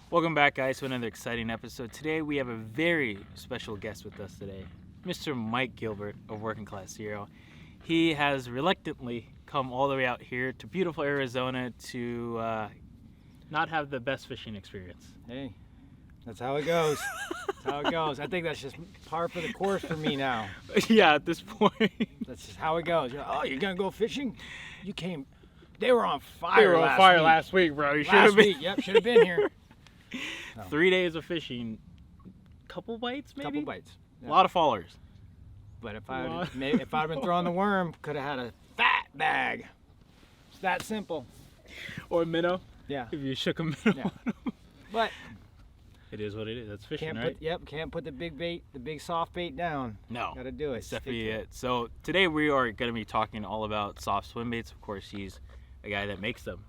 Welcome back, guys, to another exciting episode. Today we have a very special guest with us today, Mr. Mike Gilbert of Working Class Zero. He has reluctantly come all the way out here to beautiful Arizona to not have the best fishing experience. Hey, that's how it goes. That's how it goes. I think that's just par for the course for me now. Yeah, at this point. That's just how it goes. You're gonna go fishing? You came. They were on fire. They were on fire last week, bro. You should have been. Yep, should have been here. No. 3 days of fishing, couple bites maybe. Couple bites. Yeah. A lot of fallers. But if I'd been throwing the worm, could have had a fat bag. It's that simple. Or a minnow. Yeah. If you shook a minnow. Yeah. On them. But it is what it is. That's fishing, right? Can't put the big bait, the big soft bait down. No. Gotta do it. That's definitely it. So today we are going to be talking all about soft swim baits. Of course, he's a guy that makes them.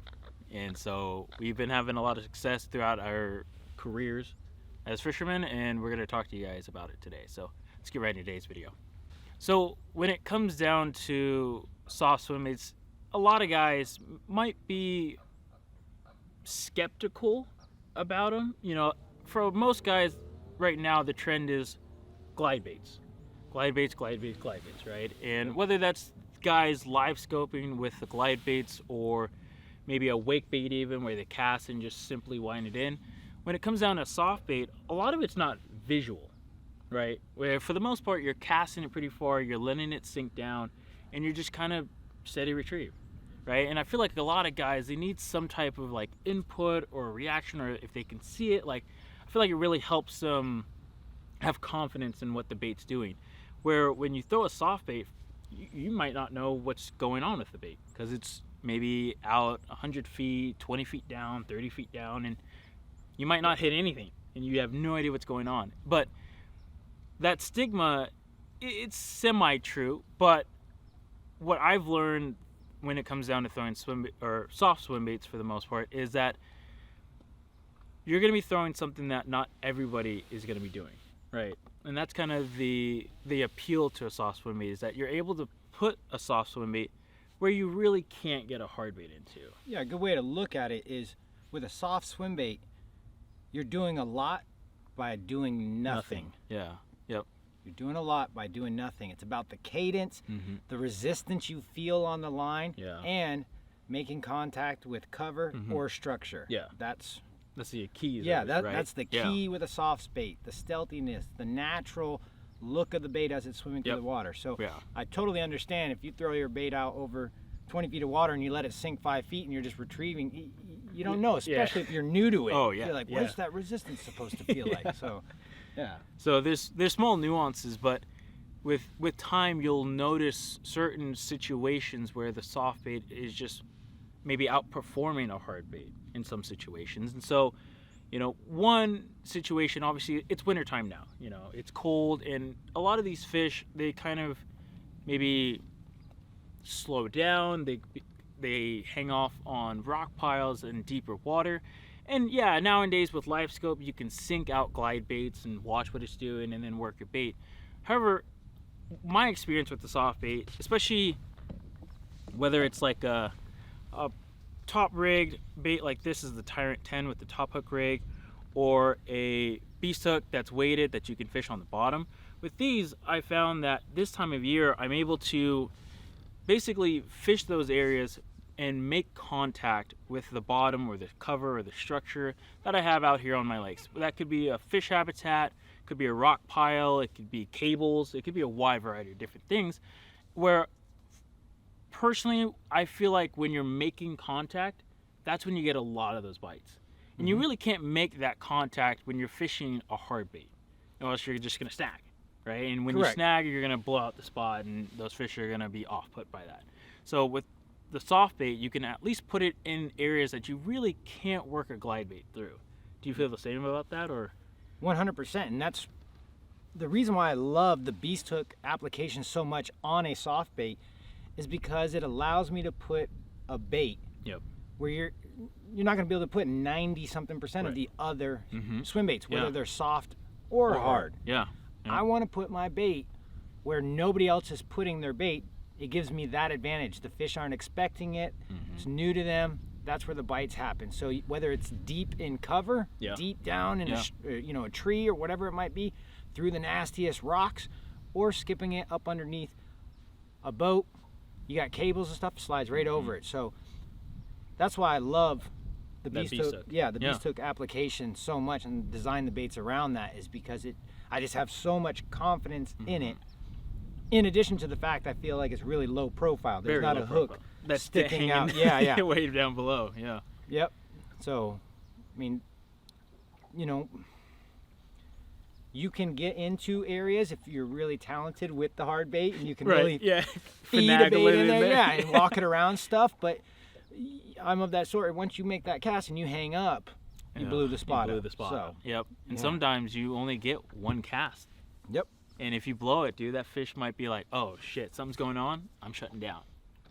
And so we've been having a lot of success throughout our careers as fishermen, and we're going to talk to you guys about it today. So let's get right into today's video. So when it comes down to soft swim baits, a lot of guys might be skeptical about them. You know, for most guys right now, the trend is glide baits. Glide baits, right? And whether that's guys live scoping with the glide baits or maybe a wake bait even where they cast and just simply wind it in. When it comes down to soft bait, a lot of it's not visual, right? Where for the most part, you're casting it pretty far, you're letting it sink down, and you're just kind of steady retrieve, right? And I feel like a lot of guys, they need some type of like input or reaction, or if they can see it, like I feel like it really helps them have confidence in what the bait's doing. Where when you throw a soft bait, you might not know what's going on with the bait because it's maybe out 100 feet, 20 feet down, 30 feet down, and you might not hit anything and you have no idea what's going on. But that stigma, it's semi-true, but what I've learned when it comes down to throwing soft swim baits for the most part is that you're going to be throwing something that not everybody is going to be doing, right? And that's kind of the appeal to a soft swim bait, is that you're able to put a soft swim bait where you really can't get a hard bait into. Yeah, a good way to look at it is with a soft swim bait, you're doing a lot by doing nothing. Yeah, yep. You're doing a lot by doing nothing. It's about the cadence, the resistance you feel on the line, and making contact with cover or structure. Yeah. That's the key. Yeah, right? That's the key with a soft bait, the stealthiness, the natural look of the bait as it's swimming through the water. So I totally understand if you throw your bait out over 20 feet of water and you let it sink 5 feet and you're just retrieving, you don't know, especially if you're new to it. Oh, yeah. You're like, what is that resistance supposed to feel like? So, So there's small nuances, but with time you'll notice certain situations where the soft bait is just maybe outperforming a hard bait in some situations. And so, you know, one situation, obviously it's wintertime now, you know, it's cold, and a lot of these fish, they kind of maybe slow down, they hang off on rock piles in deeper water. And yeah, nowadays with live scope you can sync out glide baits and watch what it's doing and then work your bait. However, my experience with the soft bait, especially whether it's like a top rigged bait like this is the Tyrant 10 with the top hook rig, or a beast hook that's weighted that you can fish on the bottom. With these, I found that this time of year I'm able to basically fish those areas and make contact with the bottom or the cover or the structure that I have out here on my lakes. That could be a fish habitat, could be a rock pile, it could be cables, it could be a wide variety of different things, where personally, I feel like when you're making contact, that's when you get a lot of those bites. And you really can't make that contact when you're fishing a hard bait, or else you're just going to snag, right? And when you snag, you're going to blow out the spot, and those fish are going to be off put by that. So with the soft bait, you can at least put it in areas that you really can't work a glide bait through. Do you feel the same about that, or? 100%, and that's the reason why I love the beast hook application so much on a soft bait, is because it allows me to put a bait where you're not going to be able to put 90-something% of the other swim baits, whether they're soft or hard. I want to put my bait where nobody else is putting their bait. It gives me that advantage. The fish aren't expecting it. It's new to them. that's where the bites happen. So whether it's deep in cover, deep down in a tree or whatever it might be, through the nastiest rocks, or skipping it up underneath a boat, you got cables and stuff, slides right over it. So that's why I love the beast hook. Yeah, the beast hook application so much, and design the baits around that, is because I just have so much confidence in it. In addition to the fact I feel like it's really low profile. There's not a hook that's sticking out. Way down below. Yeah. Yep. So, I mean, you can get into areas if you're really talented with the hard bait, and you can really feed a bait in there, and walk it around stuff. But I'm of that sort. Once you make that cast and you hang up, you blew the spot. So, And sometimes you only get one cast. Yep. And if you blow it, dude, that fish might be like, oh shit, something's going on. I'm shutting down,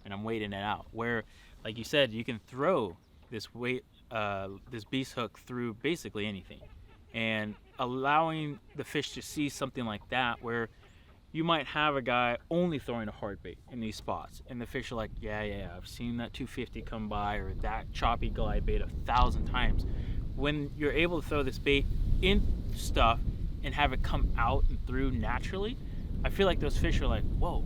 and I'm waiting it out. Where, like you said, you can throw this beast hook through basically anything, and allowing the fish to see something like that, where you might have a guy only throwing a hard bait in these spots, and the fish are like, yeah, I've seen that 250 come by, or that choppy glide bait 1,000 times. When you're able to throw this bait in stuff and have it come out and through naturally, I feel like those fish are like, whoa,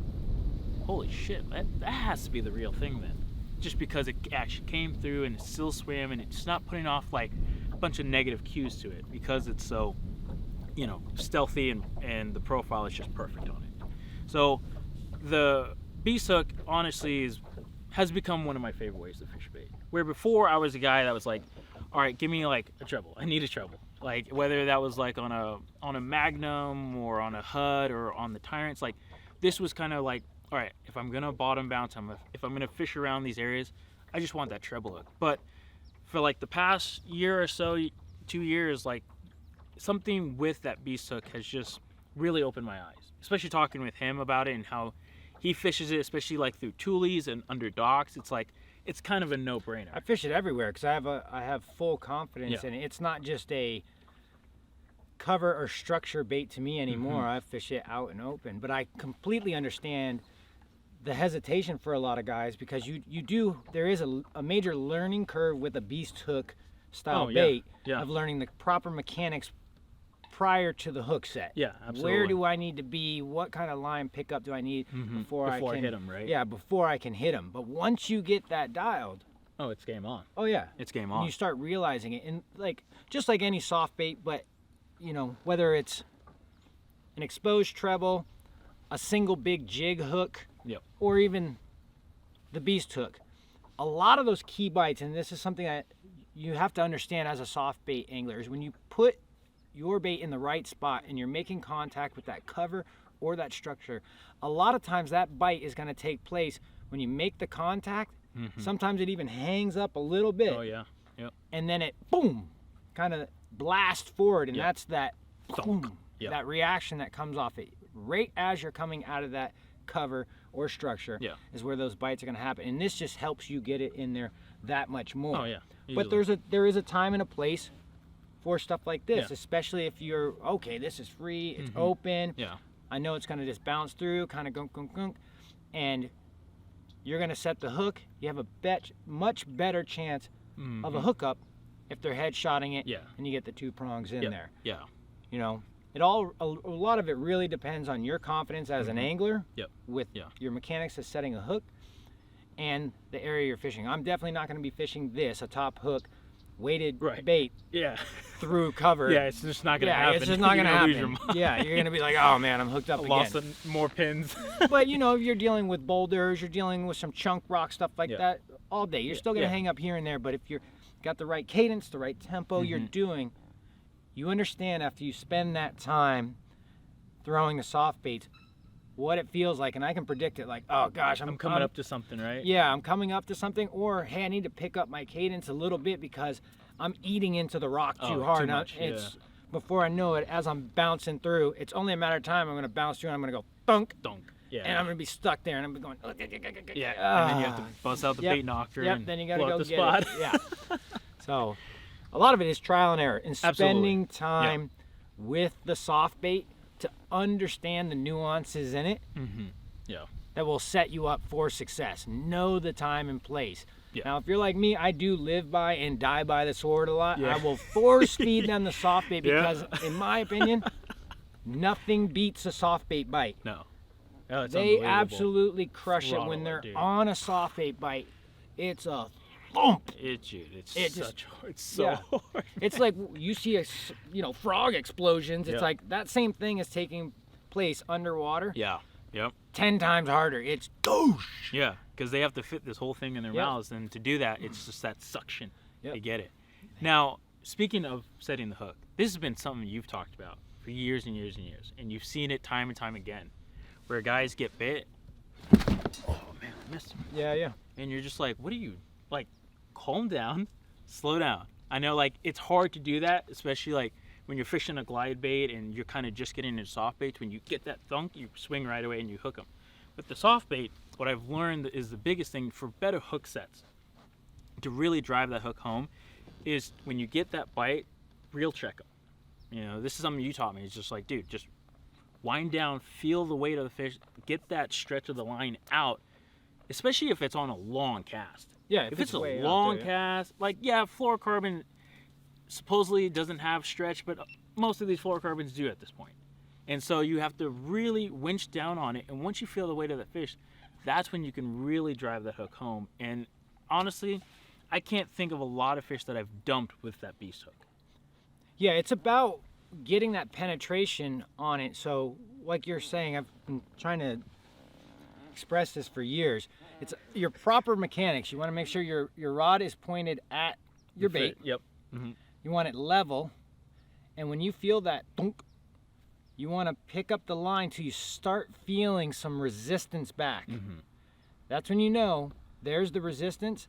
holy shit, that has to be the real thing then. Just because it actually came through and it still swam, and it's not putting off like a bunch of negative cues to it, because it's so, stealthy, and the profile is just perfect on it. So the beast hook honestly has become one of my favorite ways to fish bait. Where before I was a guy that was like, all right, give me like a treble. I need a treble. Like whether that was like on a Magnum or on a HUD or on the Tyrants, like this was kind of like, all right, if I'm gonna bottom bounce, if I'm gonna fish around these areas, I just want that treble hook. But for like the past year or so, 2 years, like something with that beast hook has just really opened my eyes. Especially talking with him about it and how he fishes it, especially like through tules and under docks. It's like, it's kind of a no-brainer. I fish it everywhere because I have full confidence in it. It's not just a cover or structure bait to me anymore. I fish it out and open. But I completely understand the hesitation for a lot of guys, because there is a major learning curve with a beast hook style bait of learning the proper mechanics prior to the hook set. Yeah, absolutely. Where do I need to be? What kind of line pickup do I need before I can hit them, right? Yeah, before I can hit them. But once you get that dialed, oh, it's game on. Oh yeah, it's game on. And you start realizing it, and like just like any soft bait, but whether it's an exposed treble, a single big jig hook, or even the beast hook, a lot of those key bites, and this is something that you have to understand as a soft bait angler, is when you put your bait in the right spot and you're making contact with that cover or that structure, a lot of times that bite is going to take place when you make the contact. Sometimes it even hangs up a little bit. Oh yeah. Yep. And then it boom, kind of blast forward, and that's that boom, that reaction that comes off it right as you're coming out of that cover or structure is where those bites are going to happen. And this just helps you get it in there that much more. Oh yeah. But there is a time and a place for stuff like this, especially if you're okay, this is free, it's open, I know it's going to just bounce through, kind of gunk gunk gunk, and you're going to set the hook. You have a much better chance of a hookup if they're headshotting it and you get the 2 prongs in there. A lot of it really depends on your confidence as an angler with your mechanics of setting a hook and the area you're fishing. I'm definitely not going to be fishing a top hook weighted bait through cover. It's just not gonna happen. It's just not gonna happen. You're gonna be like, oh man, I'm hooked up again. Lost more pins. But if you're dealing with boulders, you're dealing with some chunk rock stuff like that all day. You're still gonna hang up here and there, but if you're got the right cadence, the right tempo you're doing, you understand after you spend that time throwing the soft baits what it feels like, and I can predict it, like, oh gosh, I'm coming up to something, right? Yeah, I'm coming up to something, or hey, I need to pick up my cadence a little bit because I'm eating into the rock too hard. Too much, before I know it, as I'm bouncing through, it's only a matter of time. I'm going to bounce through and I'm going to go thunk, and I'm going to be stuck there and I'm going, and then you have to bust out the bait knocker and then you got to go the get spot. it. So a lot of it is trial and error and spending time with the soft bait to understand the nuances in it that will set you up for success. Know the time and place. Yeah. Now, if you're like me, I do live by and die by the sword a lot. Yeah. I will force feed them the soft bait Yeah. because, in my opinion, nothing beats a soft bait bite. No. Oh, it's They unbelievable. absolutely crush it Throttle when they're dude. on a soft bait bite. It's a thump. It's so Yeah. hard. It's like you see frog explosions. It's Yeah. like that same thing is taking place underwater. Yeah. Yep. 10 times harder. It's doosh. Yeah, because they have to fit this whole thing in their Yep. mouths, and to do that, it's just that suction. Yep. They get it. Now, speaking of setting the hook, this has been something you've talked about for years and years and years, and you've seen it time and time again, where guys get bit. Oh man, I missed him. Yeah. And you're just like, what are you, like, calm down, slow down. I know, like, it's hard to do that, especially like when you're fishing a glide bait and you're kind of just getting into soft baits. When you get that thunk, you swing right away and you hook them. With the soft bait, what I've learned is the biggest thing for better hook sets to really drive that hook home is when you get that bite, reel check them. You know, this is something you taught me. It's just like, dude, just wind down, feel the weight of the fish, get that stretch of the line out, especially if it's on a long cast. Yeah, If it's a way out long there, cast, like, yeah, fluorocarbon supposedly doesn't have stretch, but most of these fluorocarbons do at this point. And so you have to really winch down on it, and once you feel the weight of the fish, that's when you can really drive the hook home. And honestly, I can't think of a lot of fish that I've dumped with that beast hook. Yeah, it's about getting that penetration on it. So, like you're saying, I've been trying to express this for years. It's your proper mechanics. You want to make sure your rod is pointed at your bait. Yep. Mm-hmm. You want it level, and when you feel that thunk, you want to pick up the line till you start feeling some resistance back. Mm-hmm. That's when you know there's the resistance.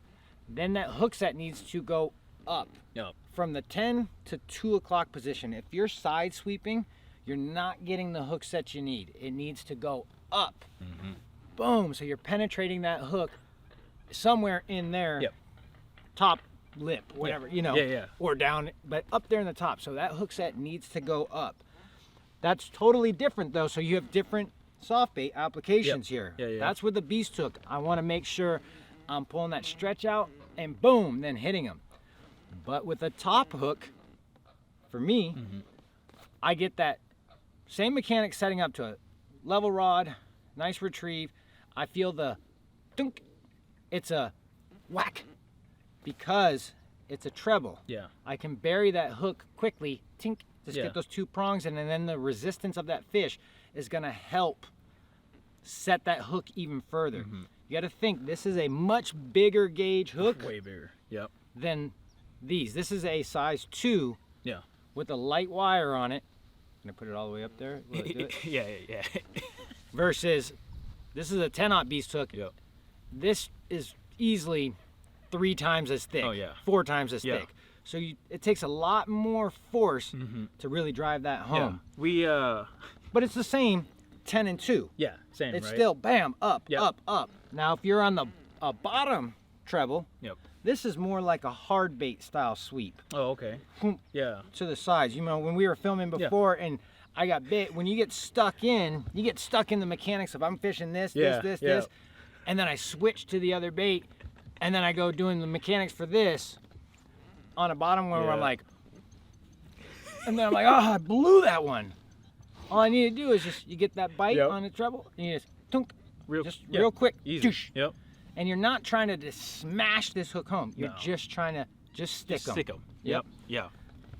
Then that hook set needs to go up. Yep. From the 10 to 2 o'clock position. If you're side sweeping, you're not getting the hook set you need. It needs to go up. Mm-hmm. Boom. So you're penetrating that hook somewhere in there. Yep. Top lip, whatever, Yeah. or down, but up there in the top. So that hook set needs to go up. That's totally different though. So you have different soft bait applications here. Yeah. That's with the beast hook. I want to make sure I'm pulling that stretch out and boom, then hitting them. But with a top hook, for me, I get that same mechanic setting up to a level rod, nice retrieve. I feel the dunk. It's a whack because it's a treble. Yeah. I can bury that hook quickly, tink, just Yeah. get those 2 prongs in, and then the resistance of that fish is gonna help set that hook even further. You gotta think, this is a much bigger gauge hook Way bigger. Yep. than these. This is a size 2 Yeah. with a light wire on it. Can I put it all the way up there? Will it do it? Yeah. Versus, this is a 10-aught beast hook. Yep. This is easily 3 times as thick. Oh, yeah. 4 times as Yeah. thick. So it takes a lot more force to really drive that home. We But it's the same 10 and 2. yeah, same, It's right? still bam, up, Yep. up. Now, if you're on the bottom treble, Yep. this is more like a hard bait style sweep. Oh, okay. Boom. Yeah. To the sides. You know, when we were filming before and I got bit, when you get stuck in the mechanics of I'm fishing this, this, and then I switch to the other bait, and then I go doing the mechanics for this on a bottom one where I'm Yeah. like, and then I'm like, oh, I blew that one. All I need to do is just, you get that bite Yep. on the treble, and you just, tunk, Real quick, Easy. doosh. Yep. And you're not trying to just smash this hook home. You're No. just trying to stick them. Stick them. Yep. Yeah.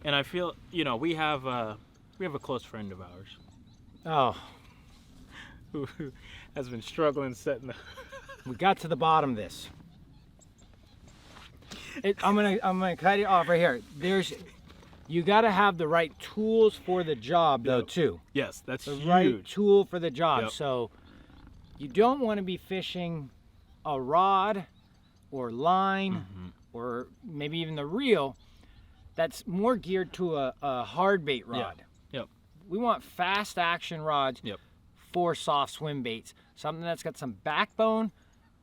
And I feel, we have a close friend of ours Oh, who has been struggling setting the. we got to the bottom of this. I'm gonna cut it off right here. You got to have the right tools for the job though Yep. too. Yes, that's The huge. right tool for the job. Yep. So you don't want to be fishing a rod or line or maybe even the reel that's more geared to a hard bait rod. Yep. We want fast action rods Yep. for soft swim baits. Something that's got some backbone,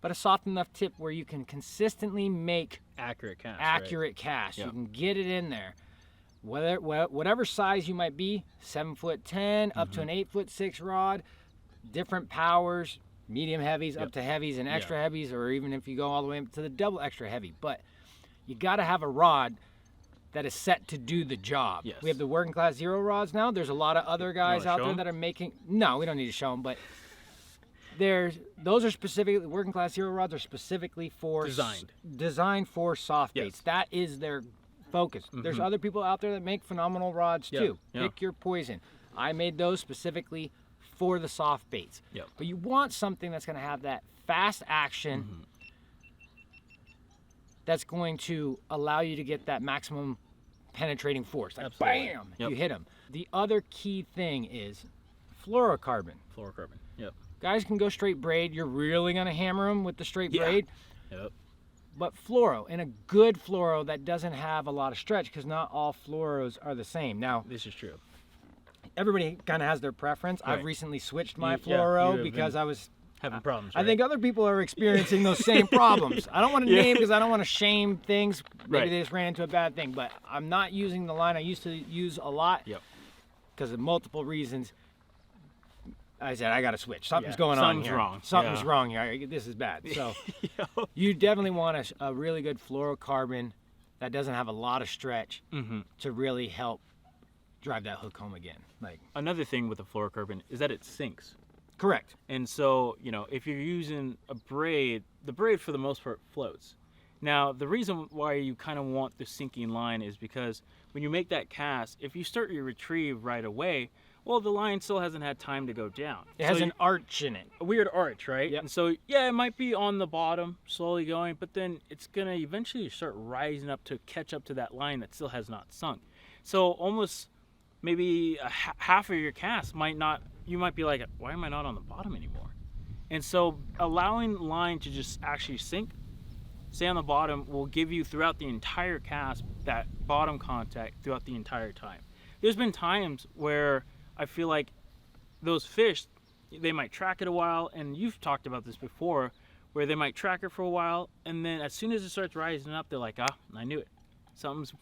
but a soft enough tip where you can consistently make Accurate cast. accurate casts. Yep. You can get it in there. Whatever size you might be, 7'10", up to an 8'6" rod, different powers, medium heavies up to heavies and extra heavies, or even if you go all the way up to the double extra heavy. But you got to have a rod that is set to do the job. Yes. We have the working class zero rods now. There's a lot of other guys out there that are making. No, we don't need to show them, but those are specifically working class zero rods are specifically for designed for soft baits. Yes. That is their focus. There's other people out there that make phenomenal rods too. Pick your poison. I made those specifically for the soft baits. But you want something that's going to have that fast action. That's going to allow you to get that maximum penetrating force. Like bam, you hit them. The other key thing is fluorocarbon. Yep. Guys can go straight braid. You're really going to hammer them with the straight braid. But fluoro, and a good fluoro that doesn't have a lot of stretch, because not all fluoros are the same. Now, this is true. Everybody kind of has their preference. I've recently switched my fluoro because I was having problems. I think other people are experiencing those same problems. I don't want to name because I don't want to shame things. Maybe they just ran into a bad thing, but I'm not using the line I used to use a lot because of multiple reasons. I said, I got to switch. Something's going on here. Something's wrong here. This is bad. So you definitely want a really good fluorocarbon that doesn't have a lot of stretch to really help drive that hook home again. Like another thing with the fluorocarbon is that it sinks. Correct. And so, if you're using a braid, the braid for the most part floats. Now, the reason why you kind of want the sinking line is because when you make that cast, if you start your retrieve right away, well, the line still hasn't had time to go down. It has an arch in it. A weird arch, right? Yep. And so, it might be on the bottom, slowly going, but then it's going to eventually start rising up to catch up to that line that still has not sunk. So almost maybe half of your cast you might be like, why am I not on the bottom anymore? And so allowing line to just actually sink, stay on the bottom, will give you throughout the entire cast that bottom contact throughout the entire time. There's been times where I feel like those fish, they might track it a while, and you've talked about this before, where they might track it for a while, and then as soon as it starts rising up, they're like, I knew it. Something's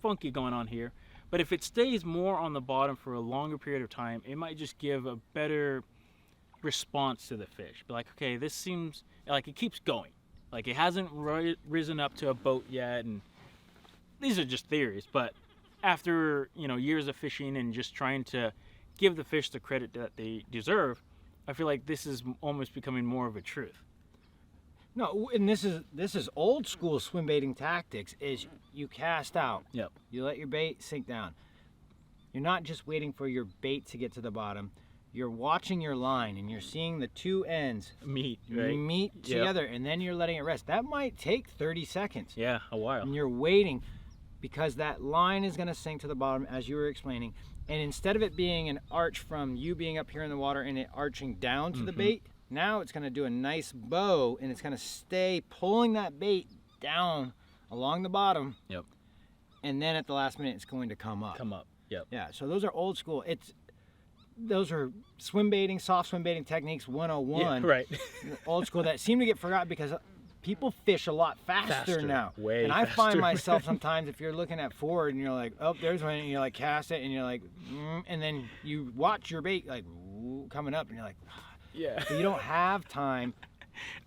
funky going on here. But if it stays more on the bottom for a longer period of time, it might just give a better response to the fish. Be like, okay, this seems like it keeps going. Like it hasn't risen up to a boat yet. And these are just theories, but after, years of fishing and just trying to give the fish the credit that they deserve, I feel like this is almost becoming more of a truth. No, and this is old school swim baiting tactics. Is you cast out. Yep. You let your bait sink down. You're not just waiting for your bait to get to the bottom. You're watching your line and you're seeing the two ends meet together, and then you're letting it rest. That might take 30 seconds. Yeah, a while. And you're waiting because that line is going to sink to the bottom, as you were explaining. And instead of it being an arch from you being up here in the water and it arching down to the bait, now it's going to do a nice bow, and it's going to stay pulling that bait down along the bottom. Yep. And then at the last minute, it's going to come up. Yep. Yeah. So those are old school. Those are swim baiting, soft swim baiting techniques 101. Yeah, right. Old school that seem to get forgotten because people fish a lot faster now. Way and I faster. find myself sometimes, if you're looking at forward and you're like, oh, there's one, and you're like, cast it, and you're like, and then you watch your bait like coming up, and you're like, yeah. So you don't have time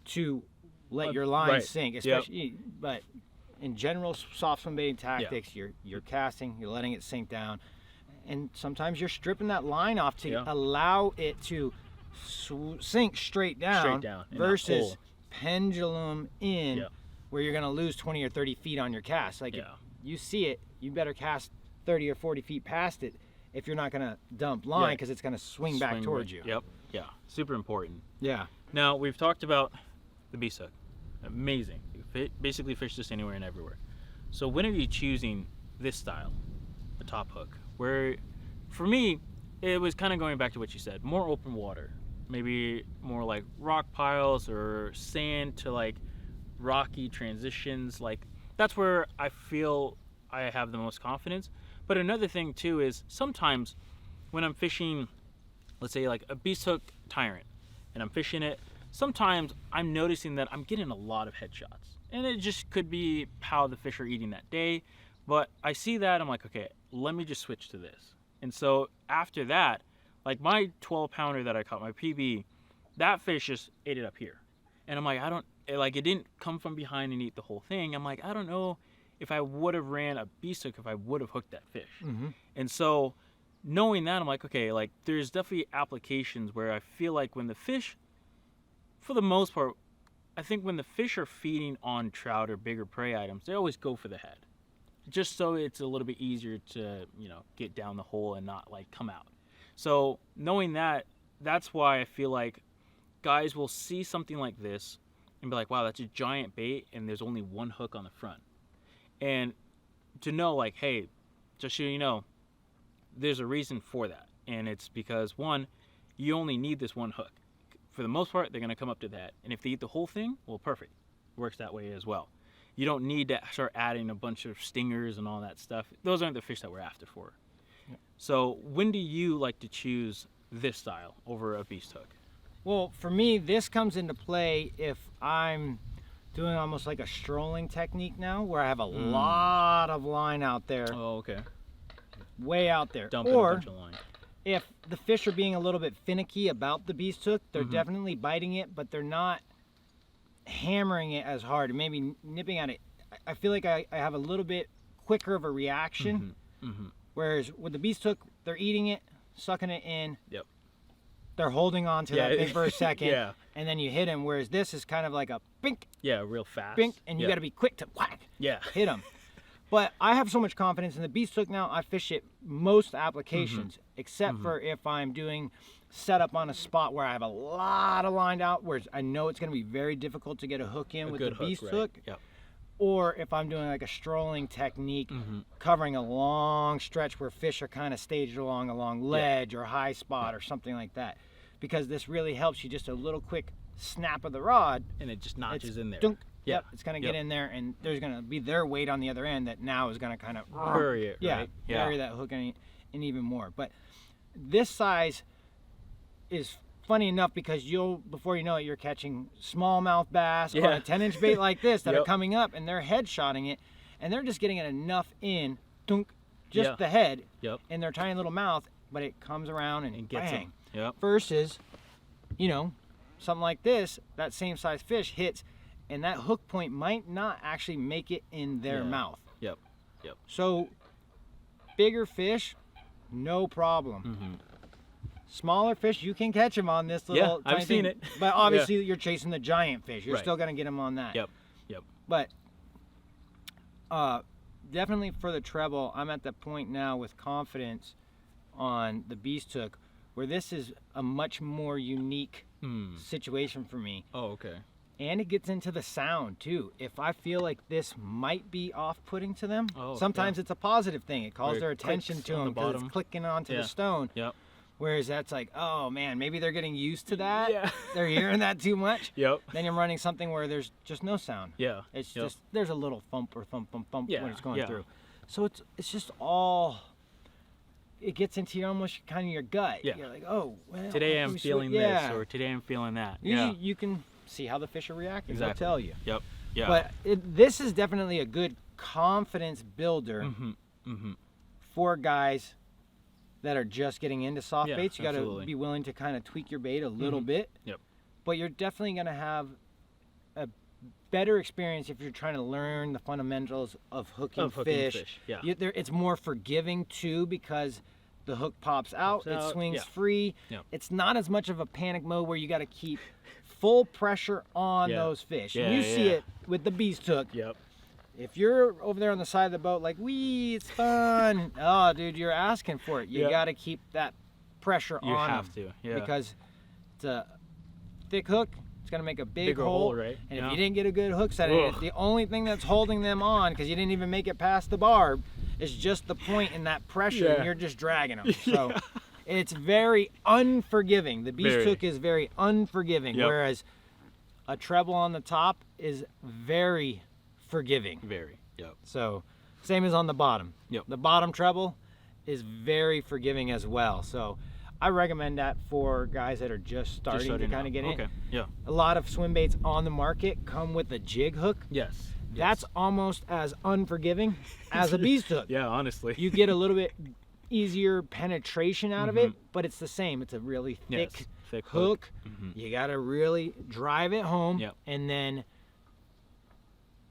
to let your line sink, especially. But in general, soft swim baiting tactics, you're casting, you're letting it sink down, and sometimes you're stripping that line off to allow it to sink straight down versus pendulum in, where you're going to lose 20 or 30 feet on your cast. Like if you see it, you better cast 30 or 40 feet past it if you're not going to dump line, because it's going to swing back towards you. Yep. Yeah, super important. Yeah. Now, we've talked about the beast hook. Amazing. You basically fish this anywhere and everywhere. So when are you choosing this style, the top hook? Where, for me, it was kind of going back to what you said, more open water. Maybe more like rock piles or sand to like rocky transitions. Like that's where I feel I have the most confidence. But another thing too is sometimes when I'm fishing, let's say like a beast hook tyrant, and I'm fishing it, sometimes I'm noticing that I'm getting a lot of headshots. And it just could be how the fish are eating that day. But I see that, I'm like, okay, let me just switch to this. And so after that, like my 12 pounder that I caught, my PB, that fish just ate it up here. And I'm like, it didn't come from behind and eat the whole thing. I'm like, I don't know if I would have ran a beast hook if I would have hooked that fish. Mm-hmm. And so knowing that, I'm like, okay, like there's definitely applications where I feel like when the fish, for the most part, I think when the fish are feeding on trout or bigger prey items, they always go for the head. Just so it's a little bit easier to, get down the hole and not like come out. So knowing that, that's why I feel like guys will see something like this and be like, wow, that's a giant bait and there's only one hook on the front. And to know like, hey, just so you know, there's a reason for that. And it's because, one, you only need this one hook. For the most part, they're going to come up to that. And if they eat the whole thing, well, perfect. Works that way as well. You don't need to start adding a bunch of stingers and all that stuff. Those aren't the fish that we're after for. Yeah. So when do you like to choose this style over a beast hook? Well, for me, this comes into play if I'm doing almost like a strolling technique now, where I have a lot of line out there. Oh, okay. Way out there. Dumping a bunch of line. If the fish are being a little bit finicky about the beast hook, they're definitely biting it, but they're not hammering it as hard, maybe nipping at it. I feel like I have a little bit quicker of a reaction. Whereas with the beast hook, they're eating it, sucking it in. Yep. They're holding on to that thing for a second. Yeah. And then you hit them. Whereas this is kind of like a bink. Yeah, real fast. Bink, and you got to be quick to whack. Yeah. Hit them. But I have so much confidence in the beast hook now. I fish it most applications, except for if I'm doing setup on a spot where I have a lot of lined out, where I know it's going to be very difficult to get a hook in with the beast hook. Yep. Or if I'm doing like a strolling technique, covering a long stretch where fish are kind of staged along a long ledge or high spot or something like that. Because this really helps you, just a little quick snap of the rod. And it just notches in there. Dunk. Yep, it's going to get in there, and there's going to be their weight on the other end that now is going to kind of bury it, right? Bury that hook in even more. But this size is funny enough because before you know it, you're catching smallmouth bass or a 10-inch bait like this that are coming up, and they're headshotting it, and they're just getting it enough in, dunk, just the head in their tiny little mouth, but it comes around and gets bang. Versus, something like this, that same size fish hits, and that hook point might not actually make it in their mouth. Yep. So, bigger fish, no problem. Smaller fish, you can catch them on this little tiny I've seen thing, it. But obviously you're chasing the giant fish. You're still going to get them on that. Yep. But definitely for the treble, I'm at the point now with confidence on the beast hook where this is a much more unique situation for me. Oh, okay. And it gets into the sound too. If I feel like this might be off-putting to them, sometimes it's a positive thing. It calls their attention to them because it's clicking onto the stone. Yep. Whereas that's like, oh man, maybe they're getting used to that. They're hearing that too much. Then you're running something where there's just no sound. It's just, there's a little thump or thump when it's going through. So it's just all, it gets into your almost kind of your gut. You're like, oh, well, today I'm feeling this, or today I'm feeling that. Usually you can see how the fish are reacting. They'll tell you. Yep. But this is definitely a good confidence builder for guys that are just getting into soft baits. You got to be willing to kind of tweak your bait a little bit. But you're definitely going to have a better experience if you're trying to learn the fundamentals of hooking fish. It's more forgiving too because the hook pops out, it swings free. It's not as much of a panic mode where you got to keep full pressure on those fish. And you see it with the beast hook. If you're over there on the side of the boat like, wee, it's fun. Oh, dude, you're asking for it. You got to keep that pressure on. You have to, because it's a thick hook. It's going to make a bigger hole, right? And if you didn't get a good hook set in it, the only thing that's holding them on, because you didn't even make it past the barb, is just the point in that pressure, and you're just dragging them. So it's very unforgiving. The beast hook is very unforgiving, whereas a treble on the top is very forgiving. So same as on the bottom. The bottom treble is very forgiving as well. So I recommend that for guys that are just starting to kind of get in. A lot of swim baits on the market come with a jig hook. That's almost as unforgiving as a beast hook. Honestly. You get a little bit easier penetration out of it, but it's the same. It's a really thick thick hook. Mm-hmm. You got to really drive it home. Yep. And then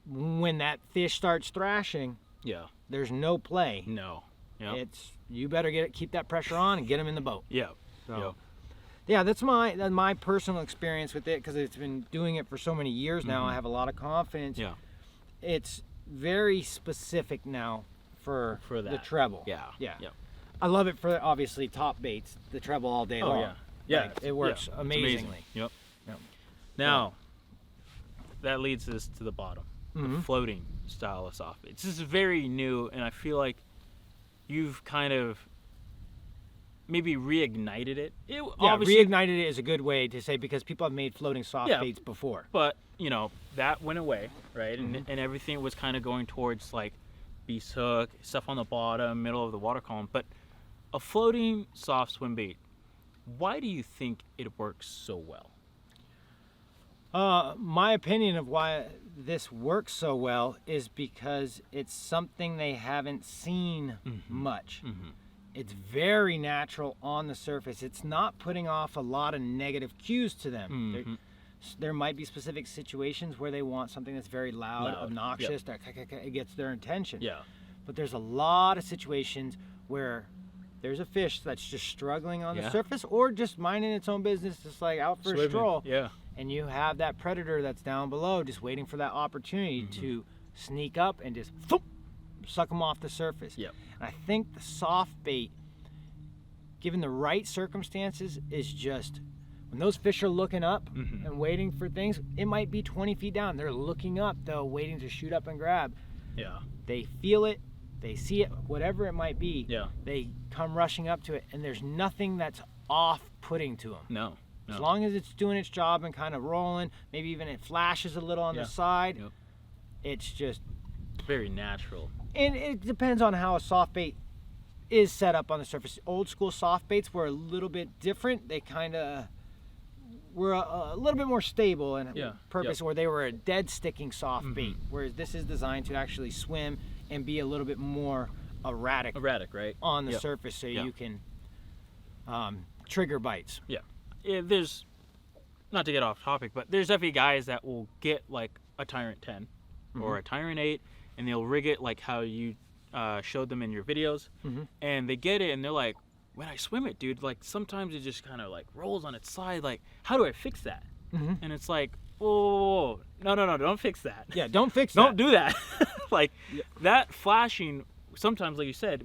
when that fish starts thrashing, Yeah. there's no play. No. Yep. It's you better keep that pressure on and get them in the boat. Yeah. So, Yep. yeah, that's my personal experience with it, because it's been doing it for so many years now. I have a lot of confidence. Yeah. It's very specific now for that. the treble. Yeah. Yeah. Yep. I love it for obviously top baits, the treble all day long. yeah. Yeah. Like, it works It's amazingly. Yep. Yep. Now, that leads us to the bottom, Mhm. the floating style of soft baits. This is very new, and I feel like you've kind of maybe reignited it. Yeah, obviously, reignited it is a good way to say, because people have made floating soft Yeah. baits before. but that went away, right? And everything was kind of going towards like beast hook, stuff on the bottom, middle of the water column. But a floating soft swim bait, why do you think it works so well? My opinion of why this works so well is because it's something they haven't seen much. It's very natural on the surface. It's not putting off a lot of negative cues to them. There might be specific situations where they want something that's very loud. Obnoxious, that it gets their attention. Yeah. But there's a lot of situations where there's a fish that's just struggling on the surface, or just minding its own business, just like out for a stroll. Yeah. And you have that predator that's down below just waiting for that opportunity to sneak up and just thump, suck them off the surface. Yep. And I think the soft bait, given the right circumstances, is just when those fish are looking up and waiting for things. It might be 20 feet down. They're looking up though, waiting to shoot up and grab. Yeah. They feel it, they see it, whatever it might be. Yeah. They come rushing up to it, and there's nothing that's off-putting to them. No. As long as it's doing its job and kind of rolling, maybe even it flashes a little on the side, it's just very natural. And it depends on how a soft bait is set up on the surface. Old school soft baits were a little bit different. They kind of were a little bit more stable in purpose, where they were a dead sticking soft bait, whereas this is designed to actually swim and be a little bit more erratic Right? on the surface, so you can trigger bites. There's, not to get off topic, but there's definitely guys that will get like a Tyrant 10 or a Tyrant 8, and they'll rig it like how you showed them in your videos, and they get it and they're like, when I swim it, dude, like sometimes it just kind of like rolls on its side, like how do I fix that? And it's like, whoa, no, don't fix that. Yeah, don't fix that. Don't do that. Like that flashing, sometimes like you said,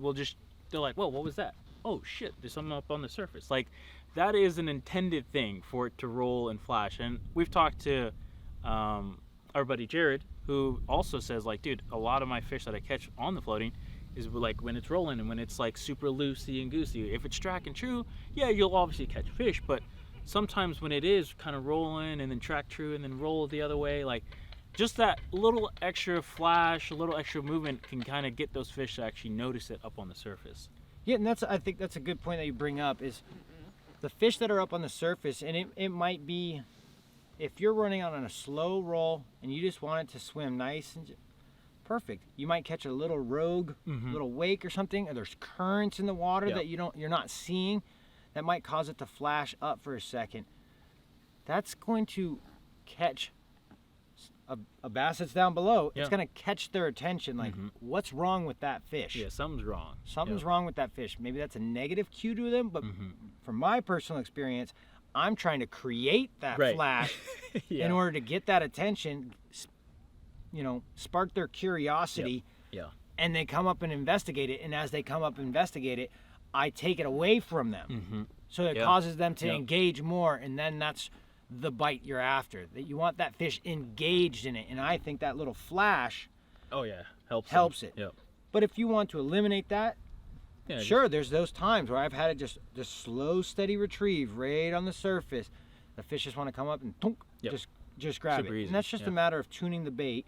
they're like, whoa, what was that? Oh shit, there's something up on the surface. Like that is an intended thing for it to roll and flash. And we've talked to our buddy Jared, who also says like, dude, a lot of my fish that I catch on the floating is like when it's rolling and when it's like super loosey and goosey. If it's track and true, yeah, you'll obviously catch fish, but sometimes when it is kind of rolling and then track true and then roll the other way, like just that little extra flash, a little extra movement can kind of get those fish to actually notice it up on the surface. Yeah, and I think that's a good point that you bring up, is the fish that are up on the surface, and it might be, if you're running out on a slow roll and you just want it to swim nice and perfect, you might catch a little rogue, little wake or something, or there's currents in the water that you're not seeing, that might cause it to flash up for a second. That's going to catch a bass that's down below. It's going to catch their attention, like, what's wrong with that fish? Yeah, something's wrong. Something's wrong with that fish. Maybe that's a negative cue to them, but from my personal experience, I'm trying to create that flash in order to get that attention, spark their curiosity, and they come up and investigate it. And as they come up and investigate it, I take it away from them. So it causes them to engage more, and then that's the bite you're after. That you want that fish engaged in it, and I think that little flash helps it. But if you want to eliminate that, sure, there's those times where I've had it just slow, steady retrieve right on the surface. The fish just want to come up and just grab Super it. easy. And that's just a matter of tuning the bait,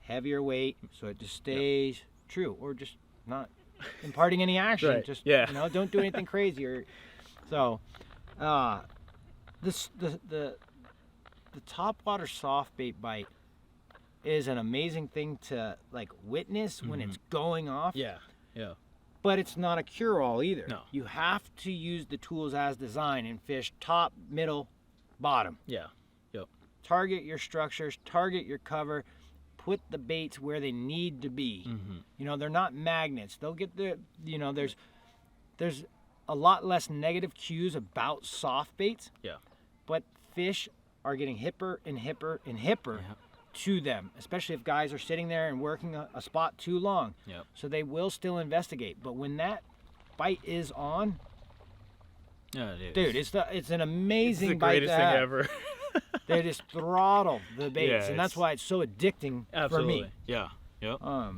heavier weight, so it just stays true, or just not imparting any action. Just don't do anything crazy. So the topwater soft bait bite is an amazing thing to like witness when it's going off. But it's not a cure-all either. No. You have to use the tools as designed and fish top, middle, bottom. Yeah. Yep. Target your structures, target your cover, put the baits where they need to be. You know, they're not magnets. They'll get the, you know, there's a lot less negative cues about soft baits. Yeah. But fish are getting hipper and hipper and hipper to them, especially if guys are sitting there and working a spot too long. Yep. So they will still investigate. But when that bite is on, dude, it's an amazing it's the bite greatest to thing have. ever. They just throttle the baits, Yeah, and that's why it's so addicting for me. Yeah. Yep. I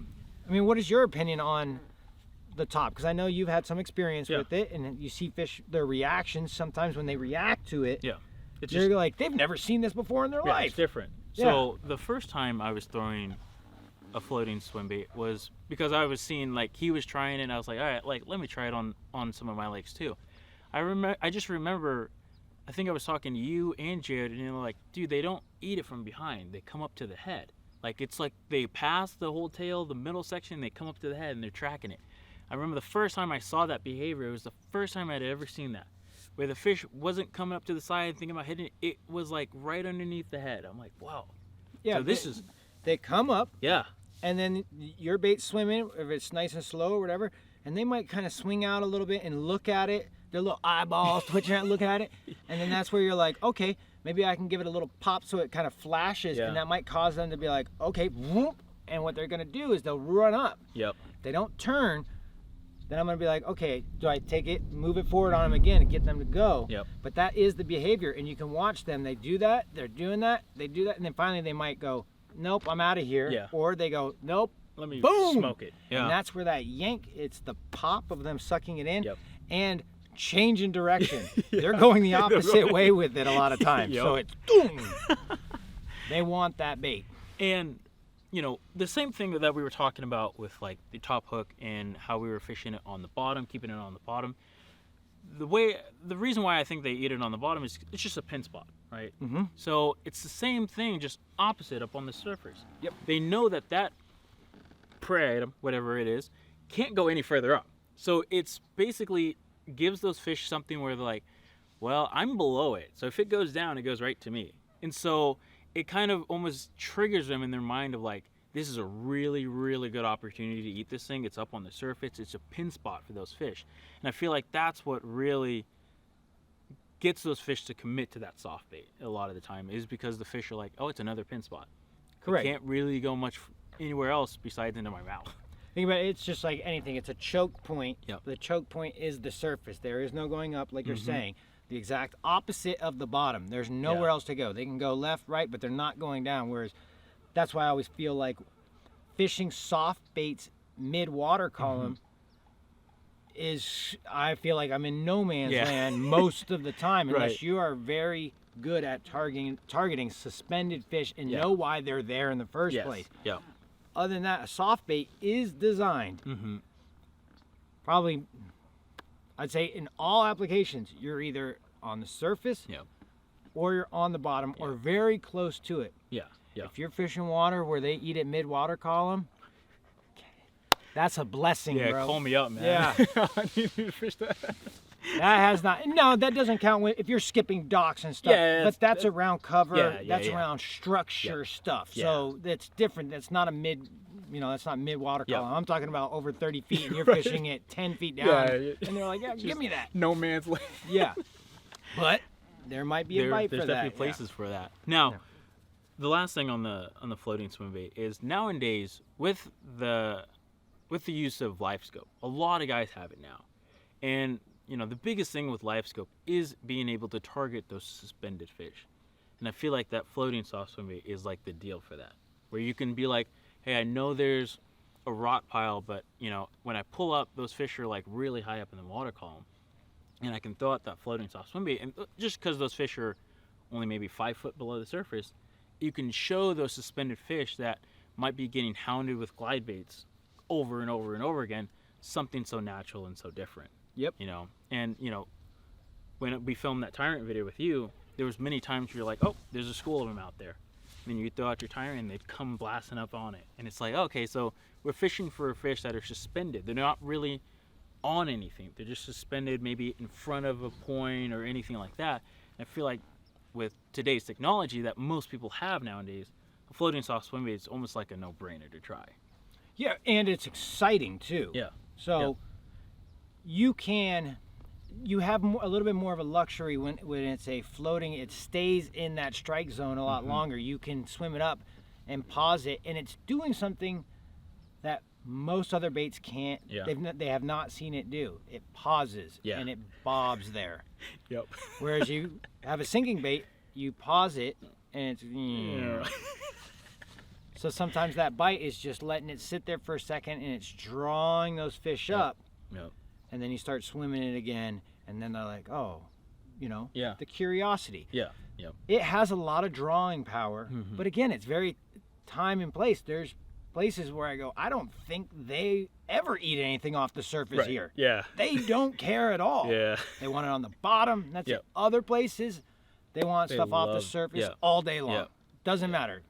mean, what is your opinion on the top? Because I know you've had some experience Yeah. with it, and you see fish, their reactions sometimes when they react to it. Yeah. It's You're just like, they've never seen this before in their yeah, life. it's different. So the first time I was throwing a floating swim bait was because I was seeing like he was trying it, and I was like, all right, like let me try it on some of my lakes too. I just remember, I think I was talking to you and Jared, and you know, like, dude, they don't eat it from behind. They come up to the head. Like it's like they pass the whole tail, the middle section, they come up to the head and they're tracking it. I remember the first time I saw that behavior, it was the first time I'd ever seen that, where the fish wasn't coming up to the side thinking about hitting it. It was like right underneath the head. I'm like, wow. Yeah, So they come up, yeah. and then your bait's swimming, if it's nice and slow or whatever, and they might kind of swing out a little bit and look at it, their little eyeballs twitching out, looking at it, and then that's where you're like, okay, maybe I can give it a little pop so it kind of flashes, and that might cause them to be like, okay, whoop, and what they're gonna do is they'll run up. Yep. If they don't turn, then I'm gonna be like, okay, do I take it, move it forward on them again and get them to go? Yep. But that is the behavior, and you can watch them. They do that, they're doing that, they do that, and then finally they might go, nope, I'm out of here. Yeah. Or they go, nope, Let me boom, smoke it. Yeah. and that's where that yank, it's the pop of them sucking it in, Yep. and changing direction. They're going the opposite way with it a lot of times. Yep. So it's boom. They want that bait. And you know, the same thing that we were talking about with like the top hook and how we were fishing it on the bottom, keeping it on the bottom. The reason why I think they eat it on the bottom is it's just a pin spot, right? Mm-hmm. So it's the same thing, just opposite up on the surface. Yep. They know that prey item, whatever it is, can't go any further up. So it's basically gives those fish something where they're like, well, I'm below it. So if it goes down, it goes right to me. And so it kind of almost triggers them in their mind of like, this is a really, really good opportunity to eat this thing. It's up on the surface. It's a pin spot for those fish. And I feel like that's what really gets those fish to commit to that soft bait a lot of the time, is because the fish are like, oh, it's another pin spot. Correct. I can't really go much anywhere else besides into my mouth. Think about it, it's just like anything. It's a choke point. Yep. The choke point is the surface. There is no going up, like you're saying. The exact opposite of the bottom. There's nowhere else to go. They can go left, right, but they're not going down. Whereas that's why I always feel like fishing soft baits mid-water column is, I feel like I'm in no man's land most of the time, unless you are very good at targeting suspended fish and know why they're there in the first place. Yeah. Other than that, a soft bait is designed. Probably, I'd say in all applications, you're either on the surface or you're on the bottom or very close to it. Yeah. Yeah. If you're fishing water where they eat it mid-water column, that's a blessing, Yeah, bro. call me up, man. Yeah. I need to fish that. That has not, no, that doesn't count if you're skipping docks and stuff. Yeah, but that's around cover, that's yeah. around structure stuff. Yeah. So that's different. That's not a that's not mid-water Yeah. column. I'm talking about over 30 feet and you're fishing it 10 feet down. Yeah. And they're like, yeah, give me that. No man's land. Yeah. But there might be a bite for There's that. definitely places for that. Now, the last thing on the floating swim bait is nowadays with the use of live scope, a lot of guys have it now. And you know, the biggest thing with live scope is being able to target those suspended fish. And I feel like that floating soft swim bait is like the deal for that. Where you can be like, hey, I know there's a rock pile, but you know, when I pull up, those fish are like really high up in the water column. And I can throw out that floating soft swim bait. And just because those fish are only maybe 5 foot below the surface, you can show those suspended fish that might be getting hounded with glide baits over and over and over again, something so natural and so different. Yep. You know, and you know, when we filmed that tyrant video with you, there was many times where you're like, oh, there's a school of them out there. And then you throw out your tyrant and they'd come blasting up on it. And it's like, okay, so we're fishing for fish that are suspended. They're not really on anything. They're just suspended maybe in front of a point or anything like that. And I feel like with today's technology that most people have nowadays, a floating soft swim bait is almost like a no-brainer to try. Yeah, and it's exciting too. Yeah. So you have a little bit more of a luxury when it's a floating. It stays in that strike zone a lot longer. You can swim it up and pause it, and it's doing something that most other baits can't. Yeah. They have not seen it do. It pauses and it bobs there. Yep. Whereas you have a sinking bait, you pause it and it's. So sometimes that bite is just letting it sit there for a second, and it's drawing those fish up. Yep. And then you start swimming it again, and then they're like, oh, the curiosity. Yeah. Yep. It has a lot of drawing power, but again, it's very time and place. There's places where I go, I don't think they ever eat anything off the surface here. Yeah. They don't care at all. Yeah. They want it on the bottom. That's it. Other places, they want stuff off the surface all day long. Doesn't matter.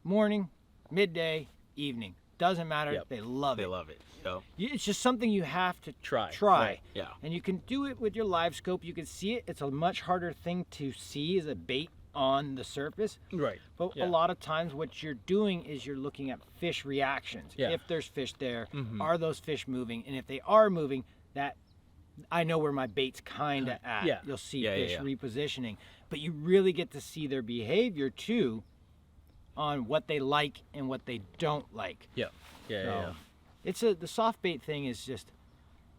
Morning, midday, evening. Doesn't matter. They love it. They love it. Yep. It's just something you have to try. Right. Yeah. And you can do it with your live scope. You can see it. It's a much harder thing to see as a bait on the surface. Right. But a lot of times what you're doing is you're looking at fish reactions. Yeah. If there's fish there, are those fish moving? And if they are moving, that I know where my bait's kind of at. Yeah. You'll see fish repositioning. But you really get to see their behavior too on what they like and what they don't like. Yeah. It's the soft bait thing is just,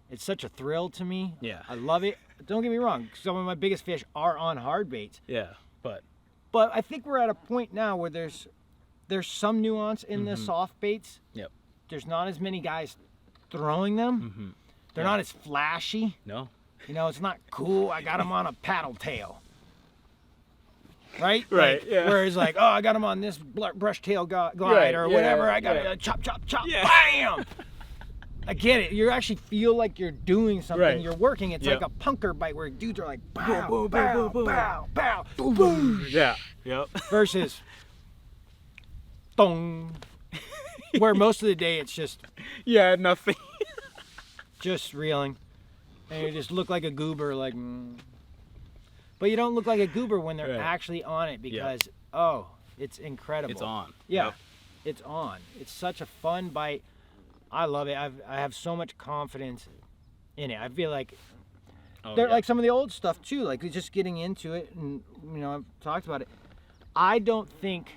it's such a thrill to me. Yeah. I love it. Don't get me wrong. Some of my biggest fish are on hard baits. Yeah. But I think we're at a point now where there's some nuance in the soft baits. Yep. There's not as many guys throwing them. They're not as flashy. No. It's not cool. I got them on a paddle tail. Right? Right. Like, whereas like, oh, I got them on this brush tail glide or whatever. I got to chop, chop, chop, bam! I get it. You actually feel like you're doing something. Right. You're working. It's like a punker bite where dudes are like, bow, bow, bow, bow, bow, boom. Yeah. Yep. Versus, dong. Where most of the day it's just nothing. just reeling. And you just look like a goober, like, But you don't look like a goober when they're actually on it because, it's incredible. It's on. Yeah, it's on. It's such a fun bite. I love it. I have so much confidence in it. I feel like they're like some of the old stuff too, like just getting into it, and I've talked about it. I don't think